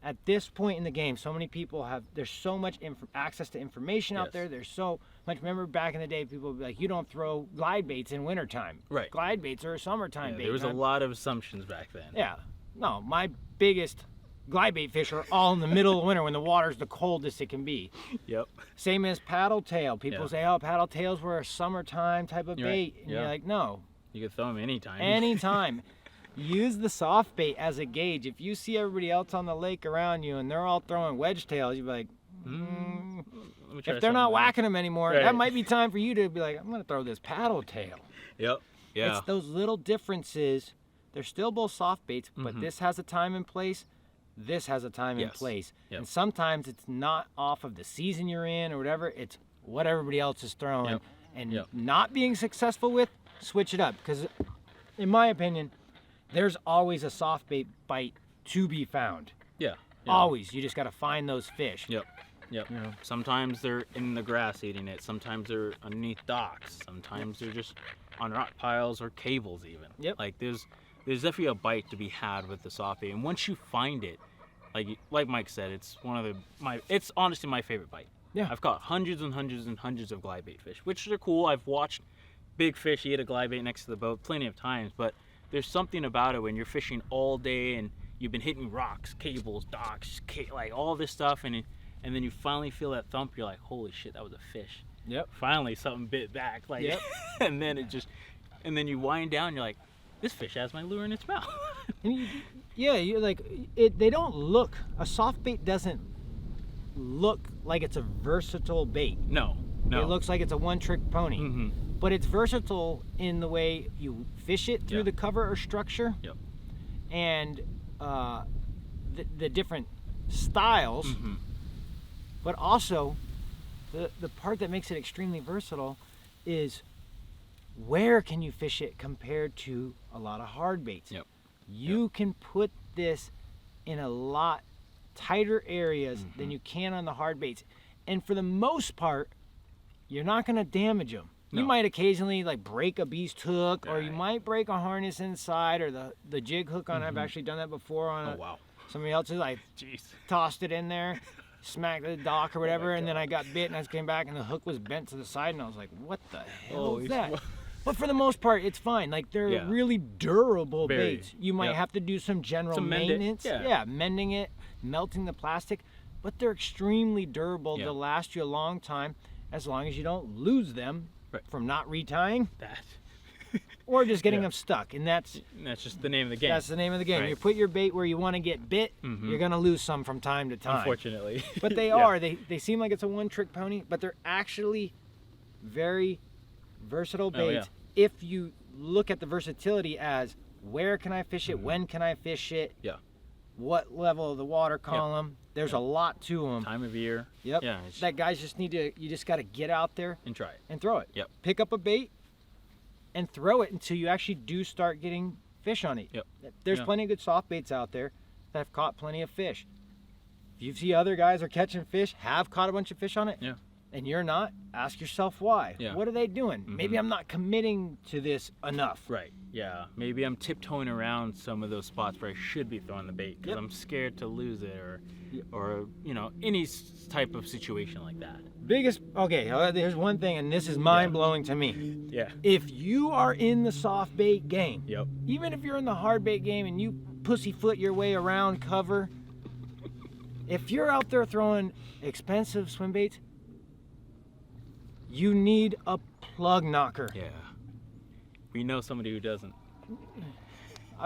at this point in the game, so many people there's so much access to information out there. There's so much. Remember back in the day, people would be like, you don't throw glide baits in wintertime. Right. Glide baits are a summertime bait. There was a lot of assumptions back then. Yeah. No, my biggest glide bait fish are all in the middle of winter when the water's the coldest it can be. Yep. Same as paddle tail. People say, oh, paddle tails were a summertime type of bait. And you're like, no. You could throw them anytime. Anytime. Use the soft bait as a gauge. If you see everybody else on the lake around you and they're all throwing wedge tails, you'd be like, if they're not whacking them anymore, that might be time for you to be like, I'm going to throw this paddle tail. Yep. Yeah. It's those little differences. They're still both soft baits, but this has a time and place. This has a time and place. Yep. And sometimes it's not off of the season you're in or whatever. It's what everybody else is throwing. And not being successful with, switch it up. Because in my opinion, there's always a soft bait bite to be found. Yeah. Always. You just got to find those fish. Yep. Sometimes they're in the grass eating it. Sometimes they're underneath docks. Sometimes they're just on rock piles or cables even. Yep. Like there's definitely a bite to be had with the soft bait. And once you find it, like Mike said, it's it's honestly my favorite bite. Yeah. I've caught hundreds and hundreds and hundreds of glide bait fish, which are cool. I've watched big fish eat a glide bait next to the boat plenty of times, but there's something about it when you're fishing all day and you've been hitting rocks, cables, docks, like all this stuff, and then you finally feel that thump. You're like, holy shit, that was a fish. Yep. Finally, something bit back. Like, and then you wind down. You're like, this fish has my lure in its mouth. You're like, they don't look. A soft bait doesn't look like it's a versatile bait. No. It looks like it's a one-trick pony. But it's versatile in the way you fish it through the cover or structure. Yep. And the different styles. But also, the part that makes it extremely versatile is where can you fish it compared to a lot of hard baits. Yep. You can put this in a lot tighter areas than you can on the hard baits. And for the most part, you're not going to damage them. You might occasionally like break a beast hook, or you might break a harness inside, or the jig hook on. I've actually done that before on somebody else's. I tossed it in there, smacked the dock or whatever, and then I got bit and I came back and the hook was bent to the side, and I was like, what the hell is that? But for the most part, it's fine. Like, they're really durable baits. You might have to do some general maintenance. Mending it, melting the plastic, but they're extremely durable. They'll last you a long time as long as you don't lose them from not retying or just getting them stuck. And that's just the name of the game. That's the name of the game. You put your bait where you want to get bit, you're going to lose some from time to time. Unfortunately. But they are. They seem like it's a one-trick pony, but they're actually very versatile baits. If you look at the versatility as where can I fish it, when can I fish it, what level of the water column, there's a lot to them. Time of year. Yep. Yeah. That guys just need to, you just got to get out there and try it and throw it. Yep. Pick up a bait and throw it until you actually do start getting fish on it. Yep. There's plenty of good soft baits out there that have caught plenty of fish. If you see other guys are catching fish, have caught a bunch of fish on it, and you're not, ask yourself why. What are they doing? Maybe I'm not committing to this enough. Right. Yeah. Maybe I'm tiptoeing around some of those spots where I should be throwing the bait because I'm scared to lose it, or you know, any type of situation like that. There's one thing, and this is mind-blowing to me. If you are in the soft bait game, even if you're in the hard bait game and you pussyfoot your way around cover, if you're out there throwing expensive swim baits, you need a plug knocker. We know somebody who doesn't.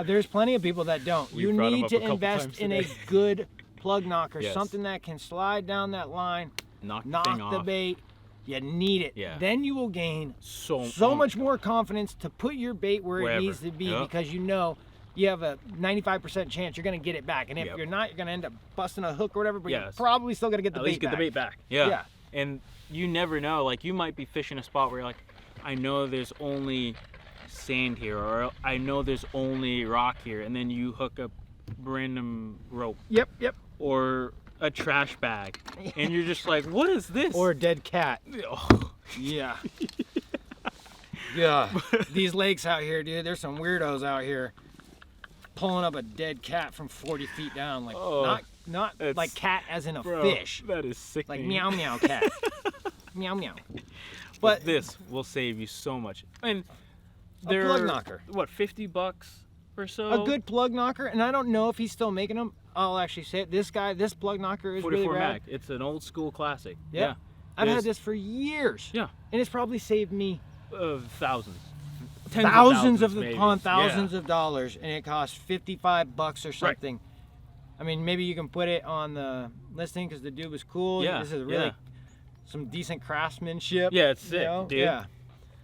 There's plenty of people that don't. You need to invest in a good plug knocker, something that can slide down that line, knock the bait. You need it. Then you will gain so much more confidence to put your bait where it needs to be, because you know you have a 95% chance you're going to get it back. And if you're not, you're going to end up busting a hook or whatever, but you're probably still going to get the bait back. At least get the bait back. Yeah. And you never know. Like, you might be fishing a spot where you're like, I know there's only sand here, or I know there's only rock here, and then you hook up random rope. Or a trash bag, and you're just like, what is this? Or a dead cat. Yeah. These lakes out here, dude, there's some weirdos out here pulling up a dead cat from 40 feet down, like not like cat as in a fish. That is sickening. Like meow meow cat. Meow meow. But this will save you so much. And a plug knocker. What, $50 or so? A good plug knocker, and I don't know if he's still making them. I'll actually say it. This plug knocker is really rad. Mag. It's an old school classic. I've had this for years. And it's probably saved me thousands. Thousands upon thousands of dollars, and it costs $55 or something. I mean, maybe you can put it on the listing because the dude was cool. This is really some decent craftsmanship. It's sick, dude.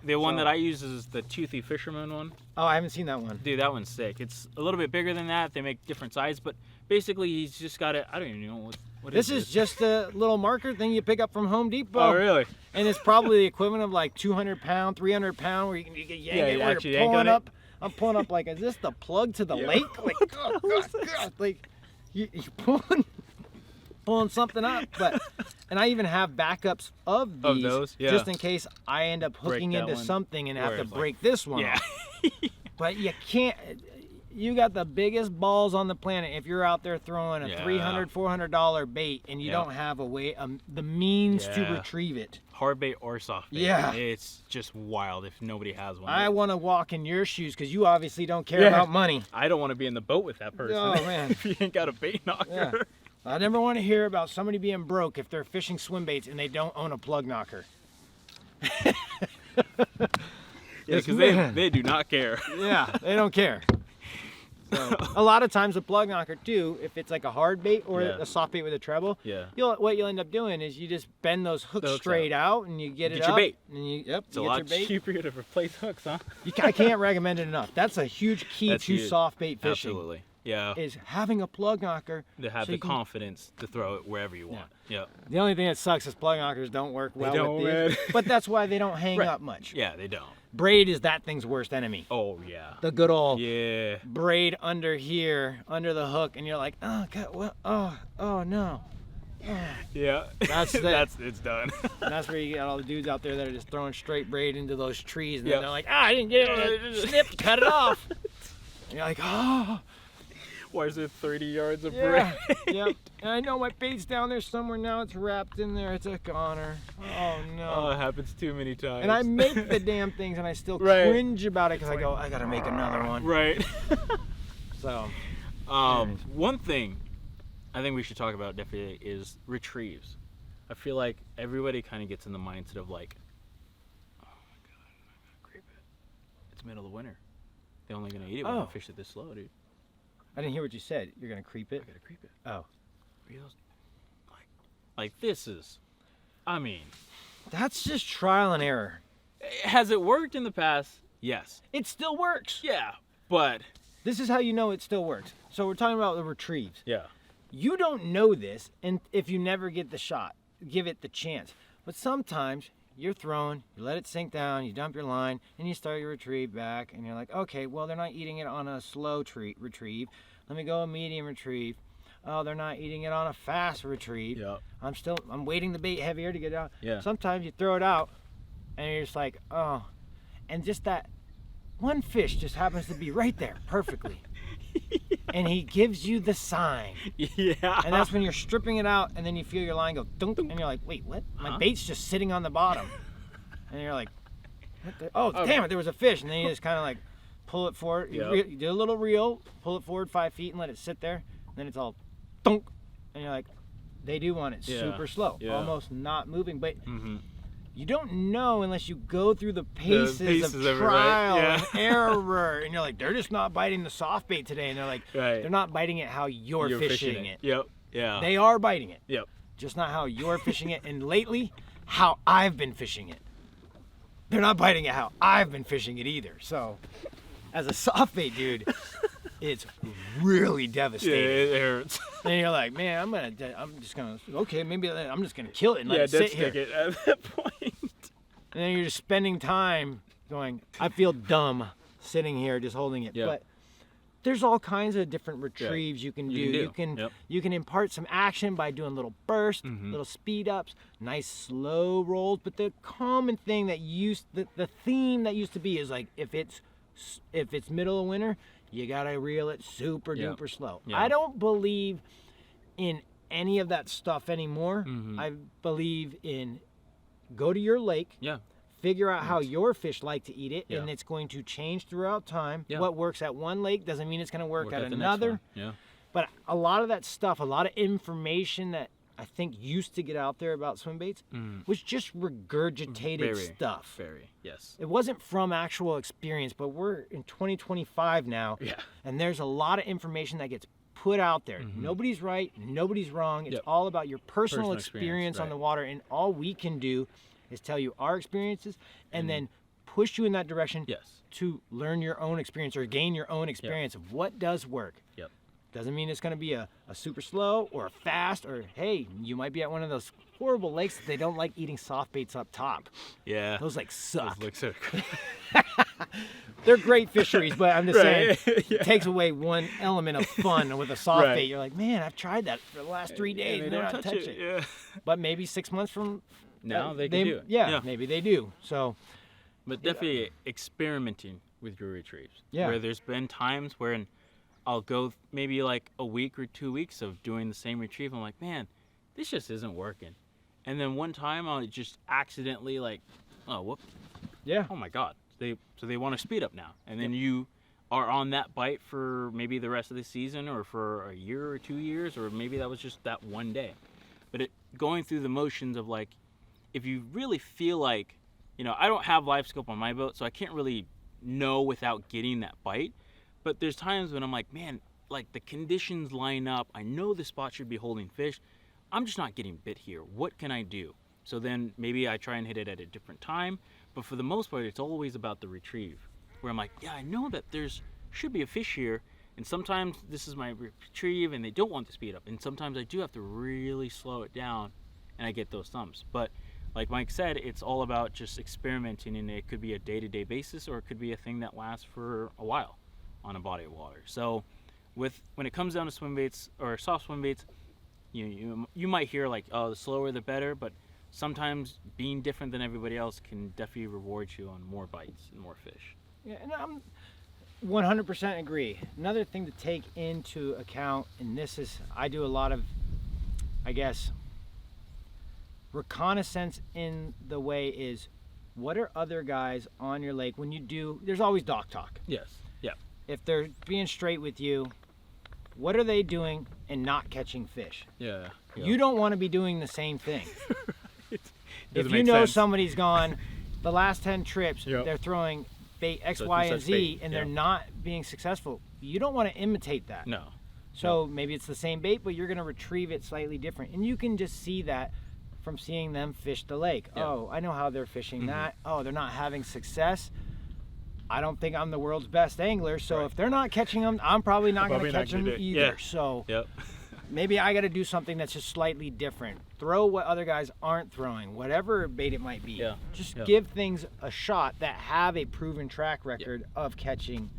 The one that I use is the Toothy Fisherman one. Oh, I haven't seen that one. Dude, that one's sick. It's a little bit bigger than that. They make different sizes, but basically he's just got it. I don't even know what this is. Just a little marker thing you pick up from Home Depot. Oh, really? And it's probably the equivalent of like 200 pound, 300 pound, where you can yank it where you're pulling up. I'm pulling up like, is this the plug to the lake? Like, oh, God. Like, you're pulling something up. And I even have backups of these those? Just in case I end up hooking into something and have to break this one off. But you can't. You got the biggest balls on the planet if you're out there throwing a $300, $400 bait and you don't have a way, the means to retrieve it. Hard bait or soft bait. It's just wild if nobody has one. I want to walk in your shoes because you obviously don't care about money. I don't want to be in the boat with that person. Oh, man. If you ain't got a bait knocker. I never want to hear about somebody being broke if they're fishing swim baits and they don't own a plug knocker. Because they do not care. They don't care. So, a lot of times a plug knocker too, if it's like a hard bait or a soft bait with a treble, what you'll end up doing is you just bend those hooks straight out and you get it up. Your bait. And it's a lot cheaper to replace hooks, huh? I can't recommend it enough. That's a huge key to soft bait fishing. Absolutely. Yeah. is having a plug knocker. To have so the you can- confidence to throw it wherever you want. Yeah. The only thing that sucks is plug knockers don't work well don't, with these, man. but that's why they don't hang Right. up much. Yeah, they don't. Braid is that thing's worst enemy. Oh yeah. The good old Yeah. braid under here, under the hook, and you're like, oh god, well, oh no. Yeah. That's the- it's done. And that's where you get all the dudes out there that are just throwing straight braid into those trees, and Yep. then they're like, I didn't get it, snip, cut it off. And you're like, oh. Why is there 30 yards of Yeah, braid? yep. And I know my bait's down there somewhere now. It's wrapped in there. It's a goner. Oh no. Oh, it happens too many times. And I make the damn things, and I still Right. cringe about it because I go, I gotta make another one. Right. So. One thing I think we should talk about definitely is retrieves. I feel like everybody kind of gets in the mindset of like, oh my god, I'm not gonna creep it. It's middle of winter. They're only gonna eat it when Oh. I fish it this slow, dude. I didn't hear what you said. You're gonna creep it? I gotta creep it. Oh. Reels, like this is, I mean, That's just trial and error. has it worked in the past? Yes. It still works. Yeah, but This is how you know it still works. So we're talking about the retrieves. yeah, You don't know this, and if you never get the shot, give it the chance. But sometimes you're throwing, you let it sink down, you dump your line, and you start your retrieve back, and you're like, okay, well, they're not eating it on a slow retrieve. Let me go a medium retrieve. Oh, they're not eating it on a fast retrieve. yeah, I'm weighting the bait heavier to get out. Yeah. Sometimes you throw it out, and you're just like, oh, and just that one fish just happens to be right there perfectly. And he gives you the sign. yeah. And that's when you're stripping it out, and then you feel your line go dunk, and you're like, wait, what? My Huh? bait's just sitting on the bottom. And you're like, what the? Oh, Okay. damn it, there was a fish. And then you just kind of like pull it forward. Yep. You do a little reel, pull it forward 5 feet, and let it sit there. And then it's all dunk. And you're like, they do want it Yeah. super slow, Yeah. almost not moving. But Mm-hmm. you don't know unless you go through the paces, paces of of it, right? trial Yeah. and error. And you're like, they're just not biting the soft bait today. And they're like, Right. they're not biting it how you're fishing it. Yep. Yeah. They are biting it, Yep. just not how you're fishing it. And lately, how I've been fishing it. They're not biting it how I've been fishing it either. So, as a soft bait dude, it's really Yeah, devastating. it hurts. And you're like, man, I'm just gonna, okay, maybe I'm just gonna kill it and let Yeah, it sit dead here. stick it at that point. And then you're just spending time going, I feel dumb sitting here just holding it. Yeah. But there's all kinds of different retrieves you can do. You You can can do. Yep. you can impart some action by doing little bursts, Mhm. little speed ups, nice slow rolls. But the common thing that the theme that used to be is like if it's middle of winter, you gotta reel it super Yeah. duper slow. Yeah. I don't believe in any of that stuff anymore. Mhm. I believe in go to your lake, Yeah. figure out how your fish like to eat it, Yeah. and it's going to change throughout time. Yeah. What works at one lake doesn't mean it's going to work at the next another. one. Yeah. But a lot of that stuff, a lot of information that I think used to get out there about swim baits Mm. was just regurgitated Very. stuff. Very. Yes. It wasn't from actual experience, but we're in 2025 now, Yeah. and there's a lot of information that gets put out there. Mhm. Nobody's right, nobody's wrong. It's Yep. all about your personal Personal experience experience, on the right. water, and all we can do is tell you our experiences and And- then push you in that direction Yes. to learn your own experience or gain your own experience of what does work. Yep. Doesn't mean it's going to be a super slow or a fast, or hey, you might be at one of those horrible lakes that they don't like eating soft baits up top. Yeah. Those like suck. Those look so cool. They're great fisheries, but I'm just Right. saying Yeah. it takes away one element of fun with a soft Right. bait. You're like, man, I've tried that for the last 3 days And and they they're don't not touch touching it. Yeah. But maybe 6 months from Now they can do it. Yeah, Yeah. maybe they do. So But definitely experimenting with your retrieves. Yeah. Where there's been times where I'll go maybe like a week or 2 weeks of doing the same retrieve. I'm like, man, this just isn't working. And then one time I'll just accidentally like, oh, whoop, yeah, oh my God. So they want to speed up now. And then you are on that bite for maybe the rest of the season or for a year or 2 years, or maybe that was just that one day. But going through the motions of like, if you really feel like, I don't have live scope on my boat, so I can't really know without getting that bite. But there's times when I'm like, man, like the conditions line up. I know the spot should be holding fish. I'm just not getting bit here. What can I do? So then maybe I try and hit it at a different time. But for the most part, it's always about the retrieve. Where I'm like, yeah, I know that there's should be a fish here. And sometimes this is my retrieve and they don't want the speed up. And sometimes I do have to really slow it down and I get those thumps. But like Mike said, it's all about just experimenting, and it could be a day-to-day basis, or it could be a thing that lasts for a while on a body of water. So when it comes down to swim baits or soft swim baits, you might hear like, oh, the slower the better, but sometimes being different than everybody else can definitely reward you on more bites and more fish. Yeah, and I'm 100% agree. Another thing to take into account, and this is, I do a lot of, I guess, reconnaissance in the way is, what are other guys on your lake when you do, there's always dock talk. Yes. Yeah. If they're being straight with you, what are they doing and not catching fish? Yeah. You don't want to be doing the same thing. If you make know sense. somebody's gone the last 10 trips, Yep. they're throwing bait X, Such Y, and and such Z, bait. and Yeah. they're not being successful. You don't want to imitate that. No. So maybe it's the same bait, but you're going to retrieve it slightly different. And you can just see that from seeing them fish the lake. Yeah. Oh, I know how they're fishing that. Oh, they're not having success. I don't think I'm the world's best angler, so Right. if they're not catching them, I'm probably not going to Probably not catch them gonna do it. either. Yeah. So Yep. maybe I got to do something that's just slightly different. Throw what other guys aren't throwing, whatever bait it might be. Yeah. Just Yeah. give things a shot that have a proven track record of catching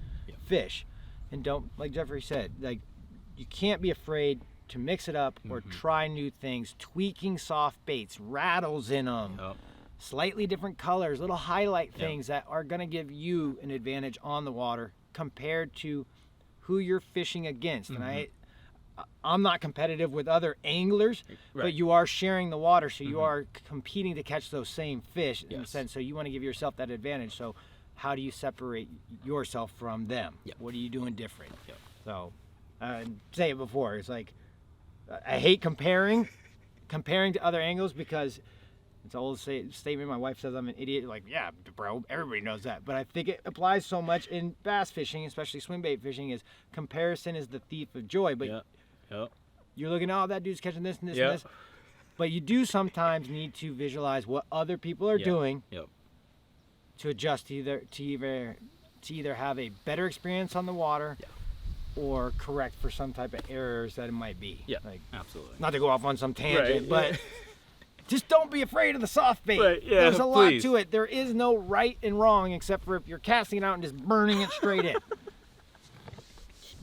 fish. And don't, like Jeffrey said, like, you can't be afraid to mix it up or try new things, tweaking soft baits, rattles in them, Yep. slightly different colors, little highlight things that are going to give you an advantage on the water compared to who you're fishing against. And I'm not competitive with other anglers, but you are sharing the water, so you are competing to catch those same fish in a sense. So you want to give yourself that advantage. So how do you separate yourself from them? What are you doing different? So say it before, it's like, I hate comparing to other angles, because it's an old statement. My wife says I'm an idiot. Like, yeah, bro, everybody knows that. But I think it applies so much in bass fishing, especially swim bait fishing, is comparison is the thief of joy. But you're looking, oh, that dude's catching this and this and this. But you do sometimes need to visualize what other people are doing to adjust to either have a better experience on the water or correct for some type of errors that it might be. Like, Absolutely. not to go off on some tangent, but just don't be afraid of the soft bait. There's a lot to it. There is no right and wrong, except for if you're casting it out and just burning it straight in.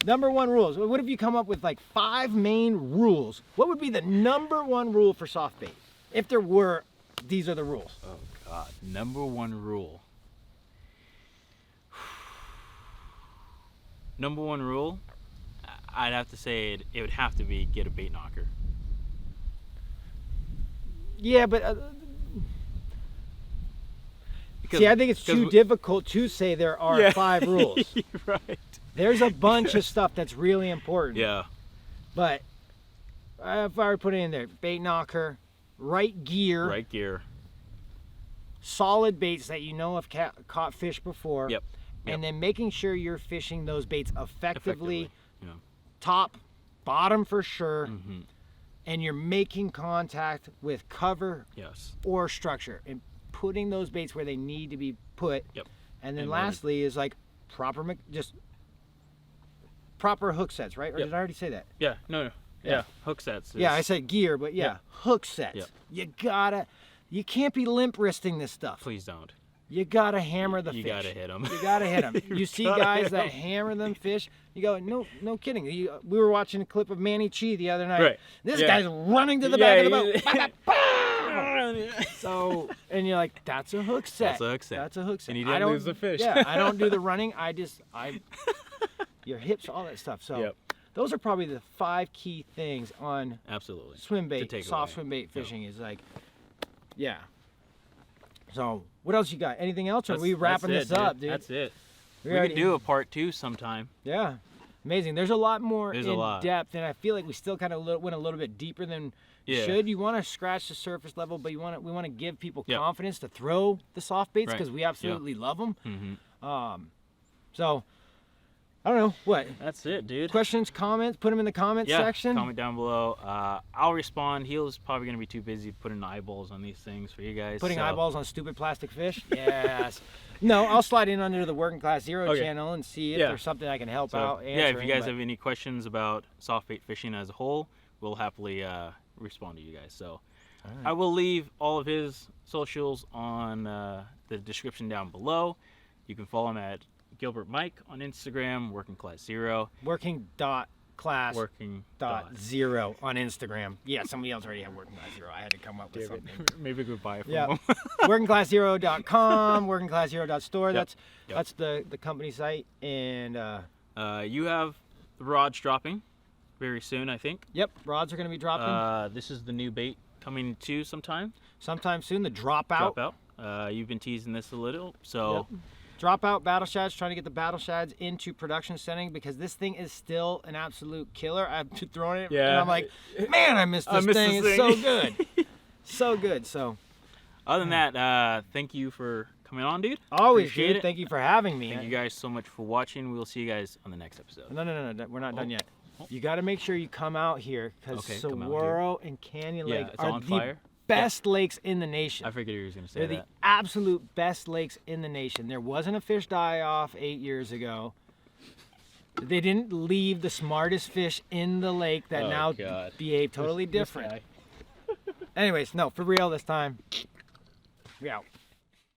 Number one rules. What if you come up with like 5 main rules? What would be the number one rule for soft bait? If there were, these are the rules. Oh God. Number one rule. Number one rule, I'd have to say it would have to be get a bait knocker. Yeah, but Because, see, I think it's too difficult to say there are 5 rules. Right. There's a bunch of stuff that's really important. Yeah. But if I were to put it in there, bait knocker, right gear, Right gear. solid baits that you know have caught fish before, Yep. and then making sure you're fishing those baits effectively. Yeah. Top, bottom for sure, and you're making contact with cover Yes. or structure and putting those baits where they need to be put. Yep. And then And lastly is like proper hook sets, right? Or Yep. did I already say that? Yeah. No. Yeah. Hook sets. Yeah, I said gear, but hook sets. Yep. You can't be limp wristing this stuff. Please don't. You gotta hammer the You fish. gotta hit them. You gotta hit them. You see gotta guys hit that 'em. hammer them fish. You go, no kidding. We were watching a clip of Manny Chi the other night. Right. This Yeah. guy's running to the back of the boat. Yeah. Ba, ba, ba. So, and you're like, that's a hook set. That's a hook set. That's a hook set. And you I didn't don't lose the fish. Yeah, I don't do the running. Your hips, all that stuff. So, Yep. those are probably the 5 key things on Absolutely. swim To bait, take soft away. swim bait fishing is like, So, what else you got? Anything else? Or are we wrapping this up, dude? That's it. We We already- could do a part 2 sometime. Yeah, amazing. There's a lot more There's a in lot. depth, and I feel like we still kind of went a little bit deeper than Yeah. should. You want to scratch the surface level, but we want to give people Yep. confidence to throw the soft baits Right. because we absolutely love them. Mm-hmm. So I don't know what. That's it, dude. Questions, comments, put them in the comments section. Comment down below. I'll respond. He's probably gonna be too busy putting eyeballs on these things for you guys. Putting eyeballs on stupid plastic fish. Yes. No, I'll slide in under the Working Class Zero channel and see if there's something I can help out answering. Yeah, if you guys have any questions about soft bait fishing as a whole, we'll happily respond to you guys. So I will leave all of his socials on the description down below. You can follow him at Gilbert Mike on Instagram, Working Class Zero. Working.class.0 on Instagram. Yeah, somebody else already had Working Class Zero. I had to come up with something. Maybe goodbye from him. WorkingClassZero.com, WorkingClassZero.store. That's the company site. And you have the rods dropping very soon, I think. Yep, rods are going to be dropping. This is the new bait coming too sometime soon. The Dropout. You've been teasing this a little, so Dropout battle shads, trying to get the battle shads into production setting because this thing is still an absolute killer. I've thrown it and I'm like, man, I missed this thing. It's so good. So good. So other than that, thank you for coming on, dude. Always, Appreciate dude. Thank you for having me. Thank you guys so much for watching. We'll see you guys on the next episode. No, we're not done yet. You got to make sure you come out here because Saguaro and Canyon Lake are the best lakes in the nation. I figured you were going to say They're the absolute best lakes in the nation. There wasn't a fish die-off 8 years ago. They didn't leave the smartest fish in the lake that now behave totally different. Anyways, no, for real this time. We out.